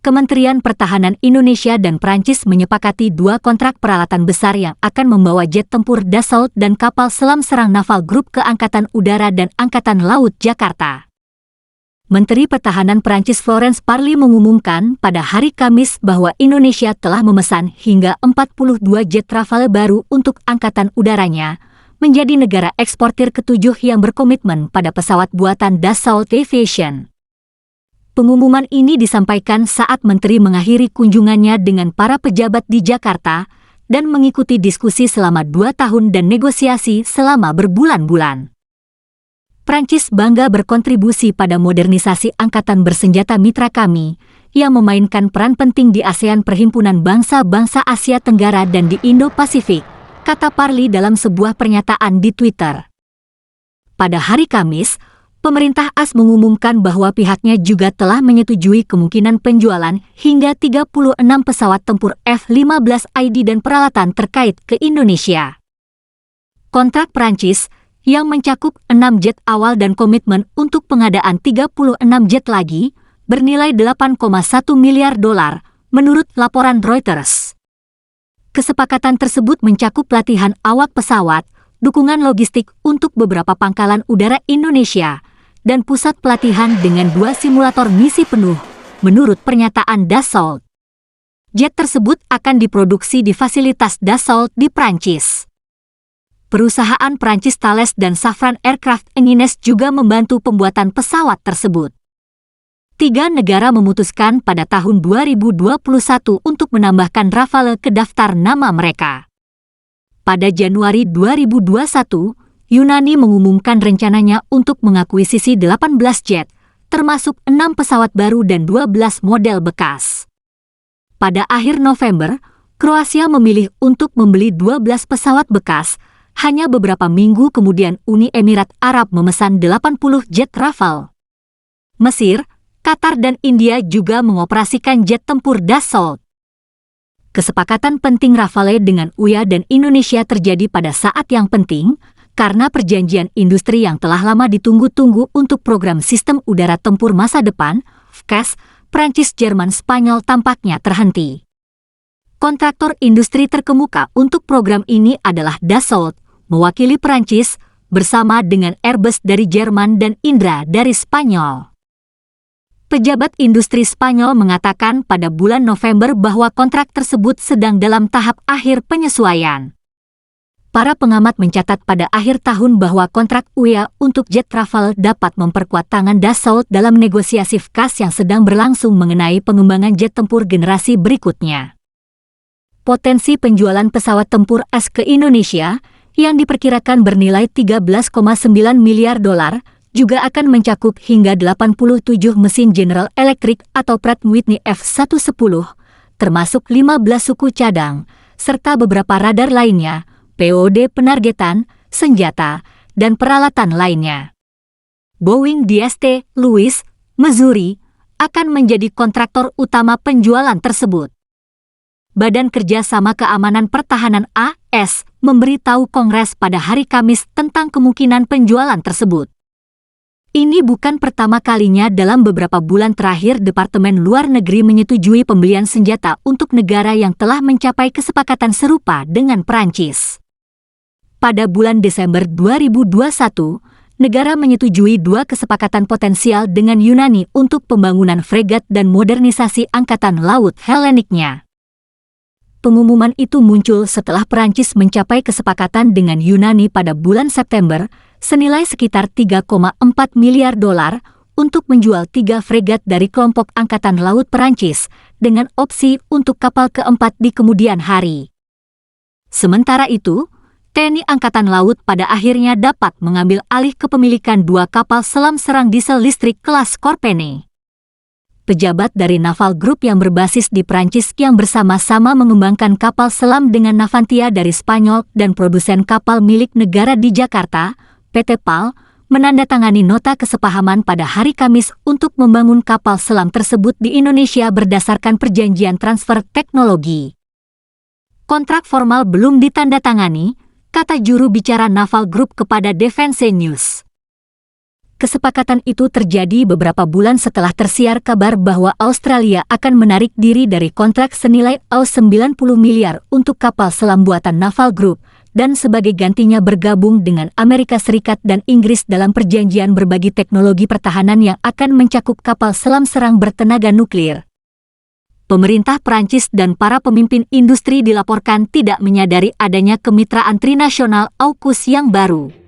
Kementerian Pertahanan Indonesia dan Prancis menyepakati 2 kontrak peralatan besar yang akan membawa jet tempur Dassault dan kapal selam serang Naval Group ke Angkatan Udara dan Angkatan Laut Jakarta. Menteri Pertahanan Prancis Florence Parly mengumumkan pada hari Kamis bahwa Indonesia telah memesan hingga 42 jet Rafale baru untuk Angkatan Udaranya, menjadi negara eksportir ke-7 yang berkomitmen pada pesawat buatan Dassault Aviation. Pengumuman ini disampaikan saat Menteri mengakhiri kunjungannya dengan para pejabat di Jakarta dan mengikuti diskusi selama 2 tahun dan negosiasi selama berbulan-bulan. Prancis bangga berkontribusi pada modernisasi angkatan bersenjata mitra kami, yang memainkan peran penting di ASEAN Perhimpunan Bangsa-Bangsa Asia Tenggara dan di Indo-Pasifik, kata Parly dalam sebuah pernyataan di Twitter. Pada hari Kamis, pemerintah AS mengumumkan bahwa pihaknya juga telah menyetujui kemungkinan penjualan hingga 36 pesawat tempur F-15ID dan peralatan terkait ke Indonesia. Kontrak Prancis, yang mencakup 6 jet awal dan komitmen untuk pengadaan 36 jet lagi, bernilai 8,1 miliar dolar, menurut laporan Reuters. Kesepakatan tersebut mencakup pelatihan awak pesawat, dukungan logistik untuk beberapa pangkalan udara Indonesia, dan pusat pelatihan dengan 2 simulator misi penuh, menurut pernyataan Dassault. Jet tersebut akan diproduksi di fasilitas Dassault di Prancis. Perusahaan Prancis Thales dan Safran Aircraft Engines juga membantu pembuatan pesawat tersebut. 3 negara memutuskan pada tahun 2021 untuk menambahkan Rafale ke daftar nama mereka. Pada Januari 2021, Yunani mengumumkan rencananya untuk mengakuisisi 18 jet, termasuk 6 pesawat baru dan 12 model bekas. Pada akhir November, Kroasia memilih untuk membeli 12 pesawat bekas. Hanya beberapa minggu kemudian Uni Emirat Arab memesan 80 jet Rafale. Mesir, Qatar dan India juga mengoperasikan jet tempur Dassault. Kesepakatan penting Rafale dengan UAE dan Indonesia terjadi pada saat yang penting, karena perjanjian industri yang telah lama ditunggu-tunggu untuk program sistem udara tempur masa depan, FCAS, Prancis, Jerman, Spanyol tampaknya terhenti. Kontraktor industri terkemuka untuk program ini adalah Dassault, mewakili Prancis, bersama dengan Airbus dari Jerman dan Indra dari Spanyol. Pejabat industri Spanyol mengatakan pada bulan November bahwa kontrak tersebut sedang dalam tahap akhir penyesuaian. Para pengamat mencatat pada akhir tahun bahwa kontrak UAE untuk jet Rafale dapat memperkuat tangan Dassault dalam negosiasi FCAS yang sedang berlangsung mengenai pengembangan jet tempur generasi berikutnya. Potensi penjualan pesawat tempur AS ke Indonesia, yang diperkirakan bernilai 13,9 miliar dolar, juga akan mencakup hingga 87 mesin General Electric atau Pratt & Whitney F110, termasuk 15 suku cadang, serta beberapa radar lainnya, POD penargetan, senjata, dan peralatan lainnya. Boeing di St. Louis, Missouri, akan menjadi kontraktor utama penjualan tersebut. Badan Kerjasama Keamanan Pertahanan AS memberitahu Kongres pada hari Kamis tentang kemungkinan penjualan tersebut. Ini bukan pertama kalinya dalam beberapa bulan terakhir Departemen Luar Negeri menyetujui pembelian senjata untuk negara yang telah mencapai kesepakatan serupa dengan Prancis. Pada bulan Desember 2021, negara menyetujui 2 kesepakatan potensial dengan Yunani untuk pembangunan fregat dan modernisasi Angkatan Laut Helleniknya. Pengumuman itu muncul setelah Prancis mencapai kesepakatan dengan Yunani pada bulan September, senilai sekitar 3,4 miliar dolar, untuk menjual 3 fregat dari kelompok Angkatan Laut Prancis, dengan opsi untuk kapal keempat di kemudian hari. Sementara itu, TNI Angkatan Laut pada akhirnya dapat mengambil alih kepemilikan 2 kapal selam serang diesel listrik kelas Scorpene. Pejabat dari Naval Group yang berbasis di Prancis yang bersama-sama mengembangkan kapal selam dengan Navantia dari Spanyol dan produsen kapal milik negara di Jakarta, PT PAL, menandatangani nota kesepahaman pada hari Kamis untuk membangun kapal selam tersebut di Indonesia berdasarkan perjanjian transfer teknologi. Kontrak formal belum ditandatangani, kata juru bicara Naval Group kepada Defense News. Kesepakatan itu terjadi beberapa bulan setelah tersiar kabar bahwa Australia akan menarik diri dari kontrak senilai $90 miliar untuk kapal selam buatan Naval Group, dan sebagai gantinya bergabung dengan Amerika Serikat dan Inggris dalam perjanjian berbagi teknologi pertahanan yang akan mencakup kapal selam serang bertenaga nuklir. Pemerintah Prancis dan para pemimpin industri dilaporkan tidak menyadari adanya kemitraan trinasional AUKUS yang baru.